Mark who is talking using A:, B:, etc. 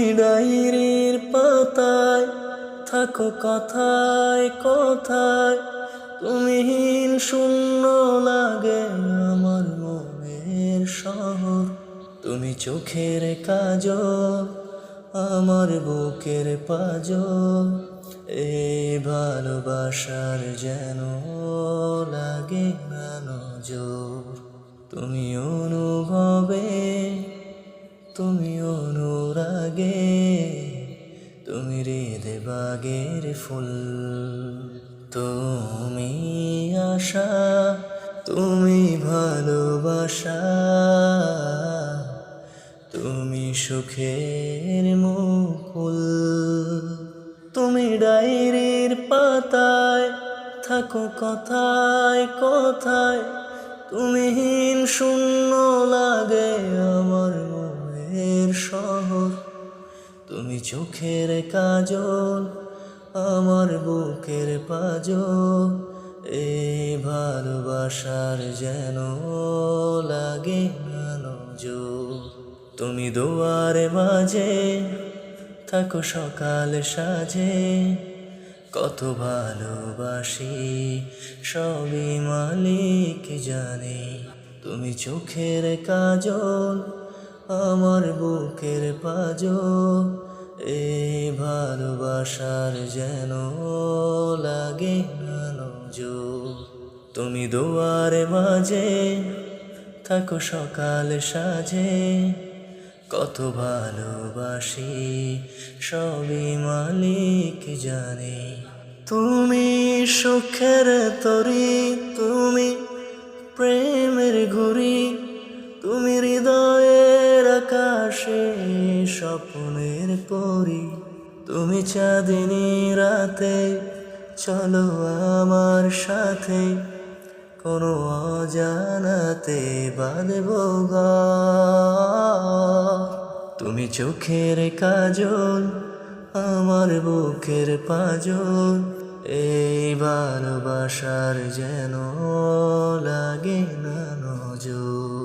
A: তুমি ডায়েরির পাতায় থাকো কথায় কথায়, তুমিহীন শূন্য লাগে আমার মনের শহর। তুমি চোখের কাজল, আমার বুকের পাজল, এই ভালোবাসার যেন লাগে না নজর। তুমি অনুভবে, তুমি অনুরাগে, তুমি হৃদে বাগের ফুল। তুমি আশা, তুমি ভালোবাসা, তুমি সুখের মুকুল। তুমি ডায়েরির পাতায় থাকো কথায় কথায়, তুমিহীন শূন্য লাগে আমার মনের শহর। তুমি চোখের কাজল, আমার বুকের পাজল, এই ভালোবাসার যেন লাগে না নজর। তুমি দুয়ারে মাঝে থাকো সকাল সাজে, কত ভালোবাসি সবই মালিক জানে। তুমি চোখের কাজল, আমার বুকের পাজল, এই ভালোবাসার যেন লাগে না নজর। তুমি দুয়ারে মাঝে থাকো সকাল সাজে, কত ভালোবাসি সবই মালিক জানে। তুমি সুখের তরি, তুমি প্রেমের ঘুরি, তুমি হৃদয়ের আকাশে স্বপ্নের পরি। তুমি চাঁদিনী রাতে চলো আমার সাথে, কোনো অজানাতে বাঁধব ঘর। তুমি চোখের কাজল, আমার বুকের পাজল, এই ভালোবাসার যেন লাগে না নজর।